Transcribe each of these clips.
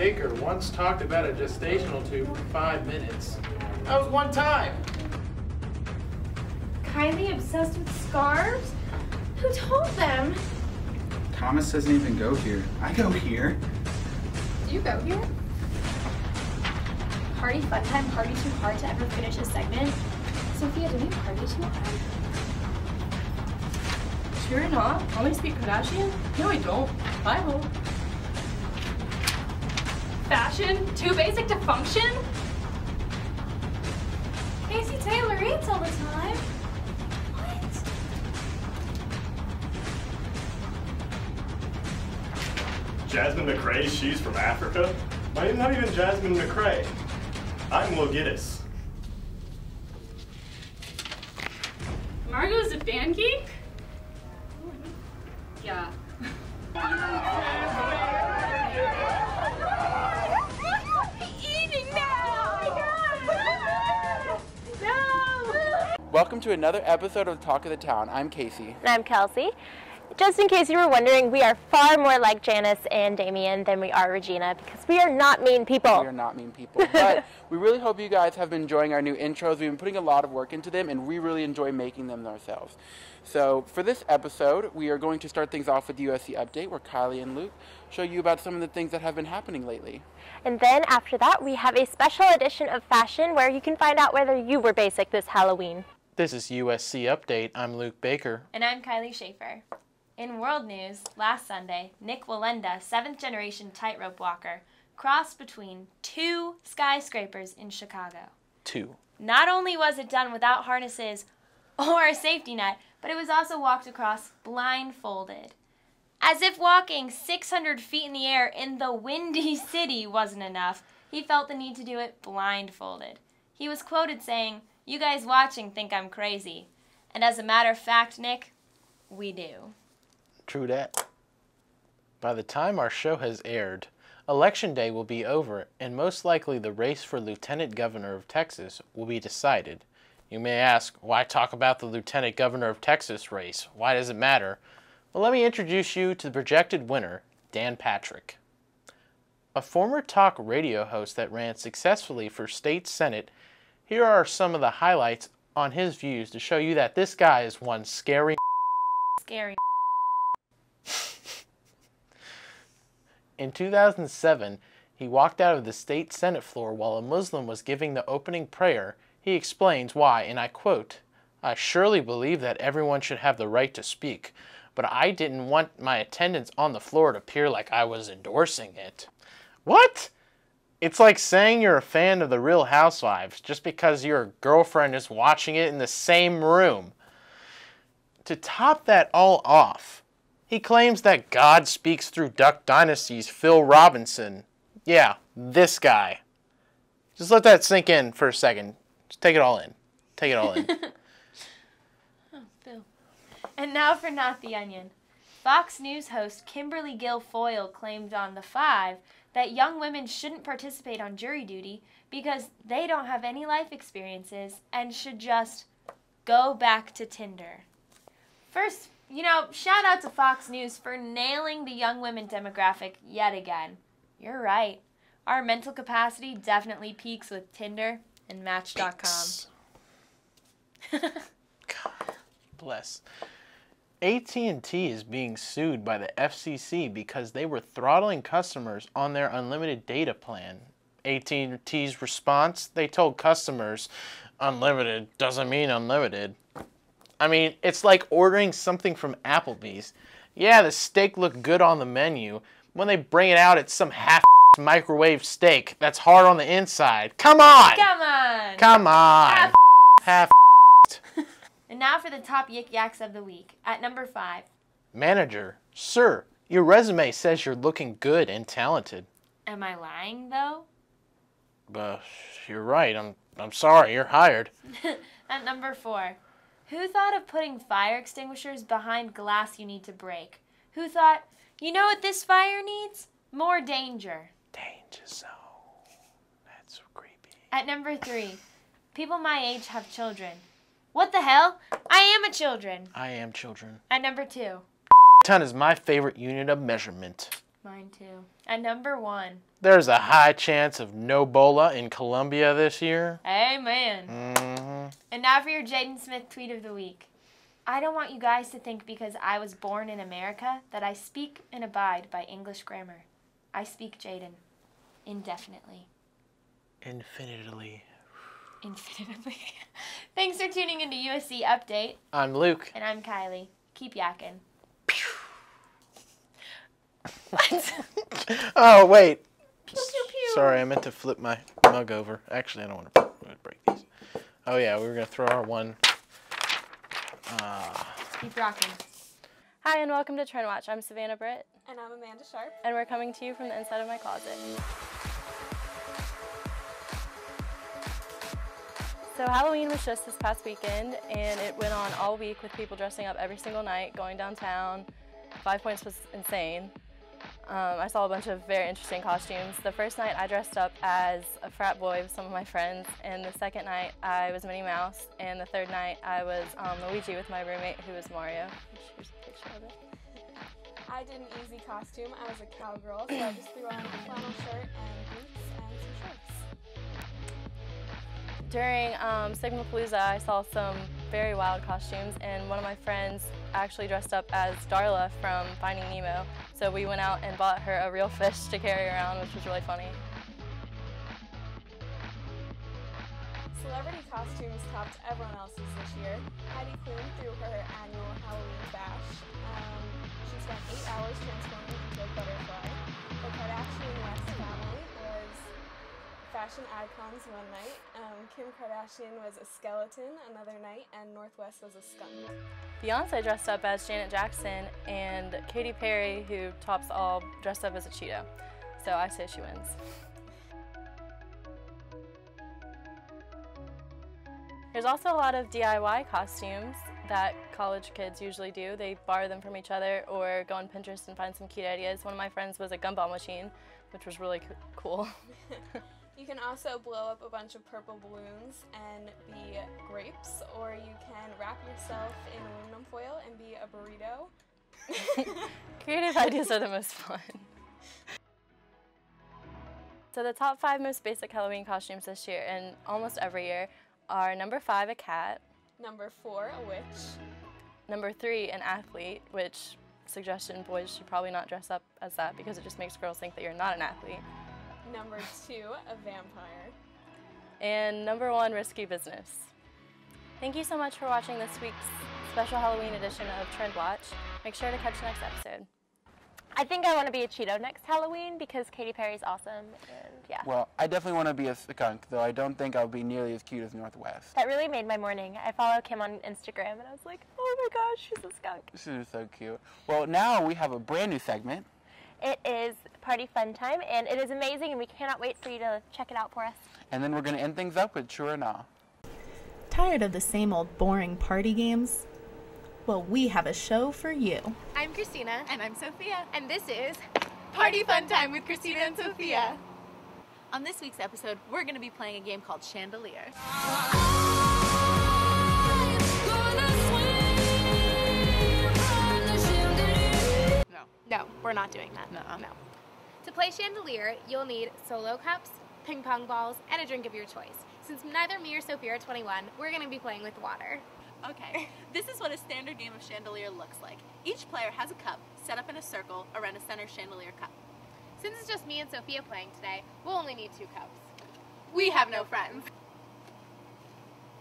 Baker once talked about a gestational tube for 5 minutes. That was one time. Kylie obsessed with scarves? Who told them? Thomas doesn't even go here. I go here. Do you go here? Party fun time, party too hard to ever finish a segment. Sophia, do we party too hard? Sure not. Only speak Kardashian? No, I don't. Bible. Fashion? Too basic to function? Casey Taylor eats all the time. What? Jasmine McCrae, she's from Africa? My name's not even Jasmine McCrae. I'm Will Giddis. Margot's a band geek? Yeah. Eating now! No! Welcome to another episode of Talk of the Town. I'm Casey. And I'm Kelsey. Just in case you were wondering, we are far more like Janice and Damien than we are Regina because we are not mean people. We are not mean people. But we really hope you guys have been enjoying our new intros. We've been putting a lot of work into them, and we really enjoy making them ourselves. So for this episode, we are going to start things off with the USC update, where Kylie and Luke show you about some of the things that have been happening lately. And then after that, we have a special edition of fashion where you can find out whether you were basic this Halloween. This is USC Update. I'm Luke Baker. And I'm Kylie Schaefer. In world news, last Sunday, Nick Wallenda, 7th-generation tightrope walker, crossed between 2 skyscrapers in Chicago. 2. Not only was it done without harnesses or a safety net, but it was also walked across blindfolded. As if walking 600 feet in the air in the Windy City wasn't enough, he felt the need to do it blindfolded. He was quoted saying, "You guys watching think I'm crazy." And as a matter of fact, Nick, we do. True that. By the time our show has aired, Election Day will be over, and most likely the race for Lieutenant Governor of Texas will be decided. You may ask, why talk about the Lieutenant Governor of Texas race? Why does it matter? Well, let me introduce you to the projected winner, Dan Patrick. A former talk radio host that ran successfully for state senate, here are some of the highlights on his views to show you that this guy is one scary. In 2007, he walked out of the state senate floor while a Muslim was giving the opening prayer. He explains why, and I quote, "I surely believe that everyone should have the right to speak, but I didn't want my attendance on the floor to appear like I was endorsing it." What? It's like saying you're a fan of The Real Housewives just because your girlfriend is watching it in the same room. To top that all off, he claims that God speaks through Duck Dynasty's Phil Robinson. Yeah, this guy. Just let that sink in for a second. Just take it all in. Take it all in. Oh, Phil. And now for Not the Onion. Fox News host Kimberly Guilfoyle claimed on The Five that young women shouldn't participate on jury duty because they don't have any life experiences and should just go back to Tinder. First, shout out to Fox News for nailing the young women demographic yet again. You're right. Our mental capacity definitely peaks with Tinder and Match.com. God bless. AT&T is being sued by the FCC because they were throttling customers on their unlimited data plan. AT&T's response, they told customers, unlimited doesn't mean unlimited. I mean, it's like ordering something from Applebee's. Yeah, the steak looked good on the menu. When they bring it out, it's some half microwave steak that's hard on the inside. Come on! Come on! Come on! Half And now for the top yik yaks of the week. At number 5. Manager, sir, your resume says you're looking good and talented. Am I lying, though? You're right. I'm sorry. You're hired. At number 4. Who thought of putting fire extinguishers behind glass you need to break? Who thought, you know what this fire needs? More danger. Danger zone. That's so creepy. At number 3. People my age have children. What the hell? I am a children. I am children. At number 2. Ton is my favorite unit of measurement. Mine too. And number 1. There's a high chance of no Bola in Colombia this year. Amen. Mm-hmm. And now for your Jaden Smith tweet of the week. I don't want you guys to think because I was born in America that I speak and abide by English grammar. I speak Jaden. Indefinitely. Infinitely. Infinitively. Thanks for tuning into USC Update. I'm Luke. And I'm Kylie. Keep yakking. Oh, wait. Pew, pew, pew. Sorry, I meant to flip my mug over. Actually, I don't want to break these. Oh, yeah, we were going to throw our one. Keep rocking. Hi, and welcome to Trend Watch. I'm Savannah Britt. And I'm Amanda Sharp. And we're coming to you from the inside of my closet. So Halloween was just this past weekend, and it went on all week with people dressing up every single night, going downtown. 5 Points was insane. I saw a bunch of very interesting costumes. The first night I dressed up as a frat boy with some of my friends, and the second night I was Minnie Mouse, and the third night I was Luigi with my roommate who was Mario. Here's a picture of it. I did an easy costume. I was a cowgirl, so I just threw on a flannel shirt and boots and some shorts. During Sigmapalooza, I saw some very wild costumes, and one of my friends actually dressed up as Darla from Finding Nemo. So we went out and bought her a real fish to carry around, which was really funny. Celebrity costumes topped everyone else's this year. Heidi Klum threw her annual Halloween bash. She spent 8 hours transforming into a butterfly. The Kardashian-West family was fashion icons one night. Kim Kardashian was a skeleton another night, and North West was a skunk. Beyonce dressed up as Janet Jackson, and Katy Perry, who tops all, dressed up as a Cheeto. So I say she wins. There's also a lot of DIY costumes that college kids usually do. They borrow them from each other or go on Pinterest and find some cute ideas. One of my friends was a gumball machine, which was really cool. You can also blow up a bunch of purple balloons and be grapes, or you can wrap yourself in aluminum foil and be a burrito. Creative ideas are the most fun. So the top 5 most basic Halloween costumes this year, and almost every year, are number 5, a cat. Number 4, a witch. Number 3, an athlete, which, suggestion, boys should probably not dress up as that because it just makes girls think that you're not an athlete. Number 2, a vampire. And number 1, risky business. Thank you so much for watching this week's special Halloween edition of Trend Watch. Make sure to catch the next episode. I think I want to be a Cheeto next Halloween because Katy Perry's awesome, and yeah. Well, I definitely want to be a skunk, though I don't think I'll be nearly as cute as Northwest. That really made my morning. I follow Kim on Instagram, and I was like, oh my gosh, she's a skunk. She was so cute. Well, now we have a brand new segment. It is Party Fun Time, and it is amazing, and we cannot wait for you to check it out for us. And then we're going to end things up with True or Nah. Tired of the same old boring party games? Well, we have a show for you. I'm Christina. And I'm Sophia. And this is Party Fun Time with Christina and Sophia. On this week's episode, we're going to be playing a game called Chandelier. No, we're not doing that. No. To play Chandelier, you'll need solo cups, ping pong balls, and a drink of your choice. Since neither me or Sophia are 21, we're going to be playing with water. Okay, this is what a standard game of Chandelier looks like. Each player has a cup set up in a circle around a center Chandelier cup. Since it's just me and Sophia playing today, we'll only need 2 cups. We have no friends.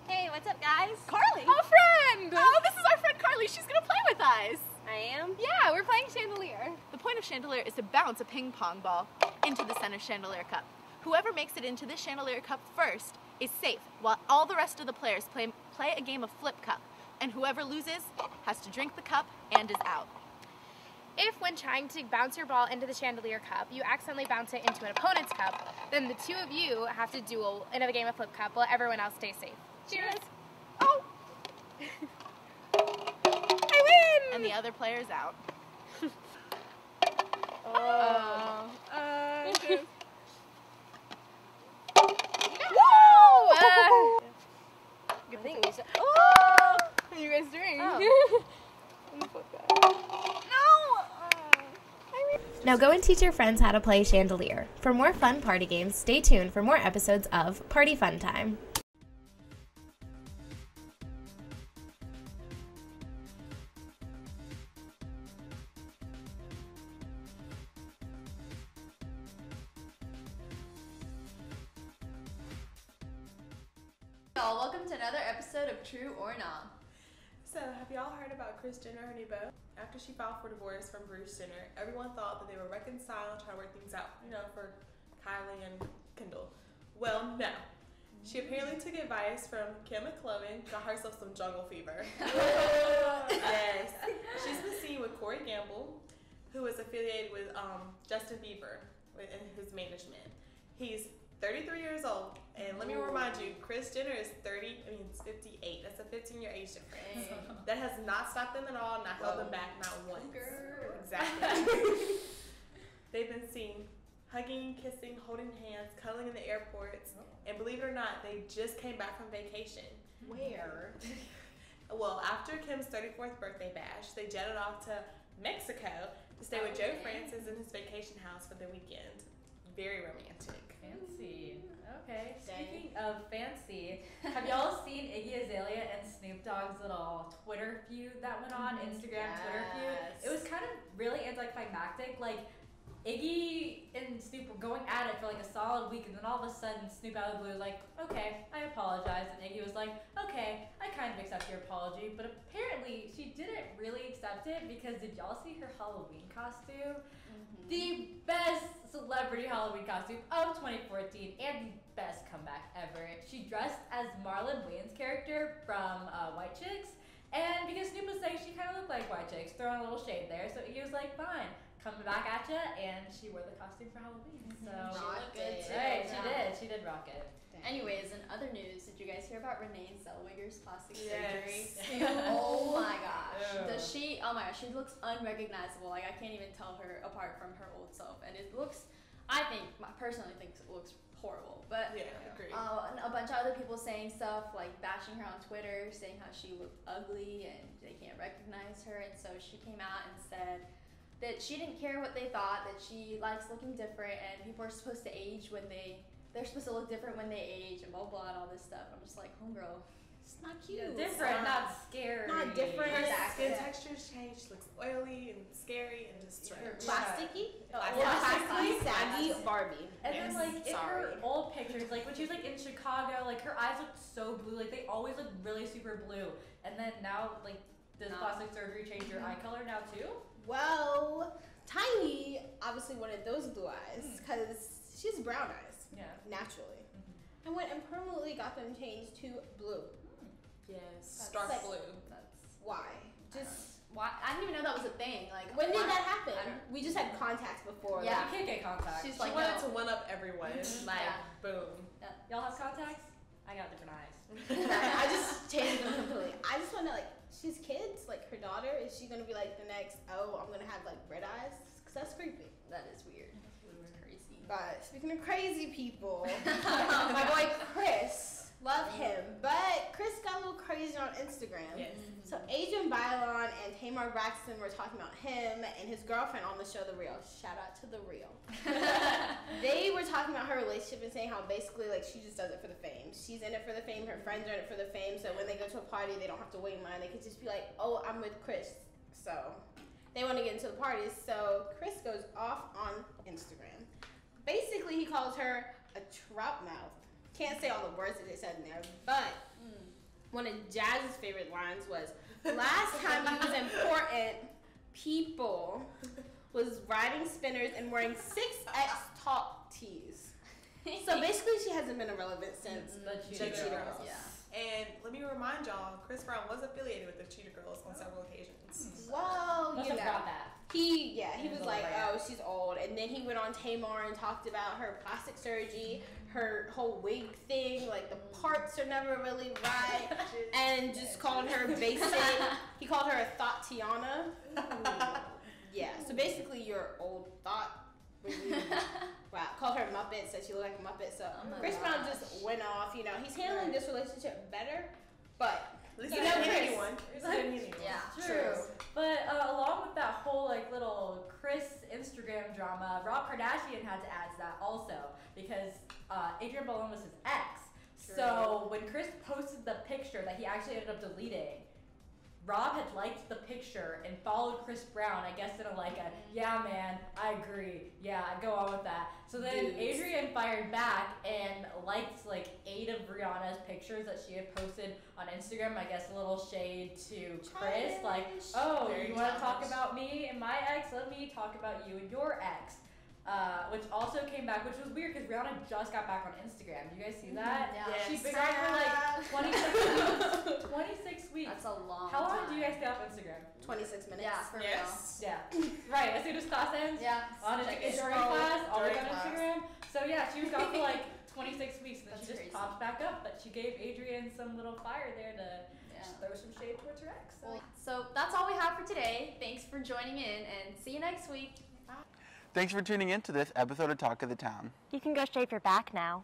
Hey, what's up, guys? Carly! Oh, friend! Oh, this is our friend Carly. She's going to play with us. I am? Yeah, we're playing Chandelier. The point of Chandelier is to bounce a ping pong ball into the center Chandelier cup. Whoever makes it into this Chandelier cup first is safe, while all the rest of the players play a game of flip cup, and whoever loses has to drink the cup and is out. If, when trying to bounce your ball into the Chandelier cup, you accidentally bounce it into an opponent's cup, then the 2 of you have to duel in a game of flip cup while everyone else stays safe. Cheers! Oh! I win! And the other player's out. Whoa! Good thing you said. Oh! What are you guys doing? Oh. No! Now go and teach your friends how to play Chandelier. For more fun party games, stay tuned for more episodes of Party Fun Time. Y'all, welcome to another episode of True or Not. So, have y'all heard about Kris Jenner, her new beau? After she filed for divorce from Bruce Jenner, everyone thought that they were reconciled, trying to work things out, for Kylie and Kendall. Well, no. She apparently took advice from Kim McCloughan, got herself some jungle fever. Yes. She's been seen with Corey Gamble, who is affiliated with Justin Bieber in his management. He's 33 years old, and let me remind you, Kris Jenner is 58. That's a 15-year age difference. That has not stopped them at all, not held them back, not once. Exactly. They've been seen hugging, kissing, holding hands, cuddling in the airports, and believe it or not, they just came back from vacation. Where? Well, after Kim's 34th birthday bash, they jetted off to Mexico to stay with Joe Francis in his vacation house for the weekend. Very romantic. Fancy. Okay. Speaking of fancy, have y'all seen Iggy Azalea and Snoop Dogg's little Twitter feud that went on? Instagram Twitter feud? It was kind of really anticlimactic. Like, Iggy and Snoop were going at it for like a solid week, and then all of a sudden Snoop out of the blue was like, okay, I apologize. And Iggy was like, okay, I kind of accept your apology. But apparently she didn't really accept it, because did y'all see her Halloween costume? The best celebrity Halloween costume of 2014 and the best comeback ever. She dressed as Marlon Wayans' character from White Chicks, and because Snoop was saying she kind of looked like White Chicks, throwing a little shade there, so he was like, fine, coming back at ya, and she wore the costume for Halloween. So She looked good too. Right, she did rock it. Anyways, in other news, did you guys hear about Renee Zellweger's plastic Yes. surgery? Oh my gosh. She looks unrecognizable. Like, I can't even tell her apart from her old self. And it looks, I personally think it looks horrible. But yeah, agreed. A bunch of other people saying stuff, like bashing her on Twitter, saying how she looked ugly and they can't recognize her. And so she came out and said that she didn't care what they thought, that she likes looking different, and people are supposed to age when they're supposed to look different when they age, and blah blah and all this stuff. I'm just like, homegirl, it's not cute. Different, not scary. Not different. Her Exactly. skin texture's changed. She looks oily and scary and just plasticky. Plasticky, saggy Barbie. And then like in her old pictures, like when she was like in Chicago, like her eyes looked so blue, like they always looked really super blue. And then now, like, does plastic surgery change your eye color now too? Well, Tiny obviously wanted those blue eyes because she has brown eyes. Yeah. Naturally. I went and permanently got them changed to blue. Yes. Dark blue. Why? Just why? I didn't even know that was a thing. Like, when did that happen? We just had contacts before. Yeah, you can't get contacts. She's She like, wanted no. to one up everyone. Like, boom. Y'all have contacts? I got different eyes. I just changed them completely. I just want to, like, she's kids. Like, her daughter, is she going to be like the next, I'm going to have like red eyes? Because that's creepy. That is weird. That's crazy. But speaking of crazy people, my boy Chris, love him. But Chris got a little crazy on Instagram. Yes. So Adrian Bailon and Tamar Braxton were talking about him and his girlfriend on the show The Real. Shout out to The Real. They were talking about her relationship and saying how basically like she just does it for the fame. She's in it for the fame. Her friends are in it for the fame. So when they go to a party, they don't have to wait in line. They could just be like, oh, I'm with Chris. So they want to get into the parties. So Chris goes off on Instagram. Basically, he calls her a trout mouth. Can't say all the words that they said in there, but one of Jazz's favorite lines was, last time he was important, people was riding spinners and wearing 6X top tees. So basically she hasn't been irrelevant since the Cheetah Girls. Yeah. And let me remind y'all, Chris Brown was affiliated with the Cheetah Girls on several occasions. Well, Must you have know. got that. He was like, oh, she's old. And then he went on Tamar and talked about her plastic surgery, her whole wig thing, like the parts are never really right, and just called her basic. He called her a Thotiana. Yeah, so basically your old thought. Wow, called her Muppet, said she looked like a Muppet. So Chris Brown just went off. You know, he's handling this relationship better, but At least you he know, didn't hit Chris. anyone. At least he didn't hit anyone. Yeah. True. But along with that whole like little Chris Instagram Instagram drama. Rob Kardashian had to add to that also because Adrian Bolin was his ex. True. So when Chris posted the picture that he actually ended up deleting, Rob had liked the picture and followed Chris Brown, I guess in a yeah man, I agree, yeah, go on with that. So then Adrian fired back and liked 8 of Rihanna's pictures that she had posted on Instagram. I guess a little shade to Chris, oh, you want to talk about me and my ex? Let me talk about you and your ex. Which also came back, which was weird because Rihanna just got back on Instagram. Do you guys see that? Yeah. She's been on for 26 weeks. 26 weeks. That's a long How long time. do you guys stay off Instagram? 26 minutes. Yeah, for Yeah. Right. As soon as class ends. Yeah. On Check during it. class, always During on class. Instagram. So yeah, she was gone for 26 weeks, and then That's she just crazy. popped back up. But she gave Adrian some little fire there to just throw some shade towards her ex. So that's all we have for today. Thanks for joining in, and see you next week. Bye. Thanks for tuning in to this episode of Talk of the Town. You can go shave your back now.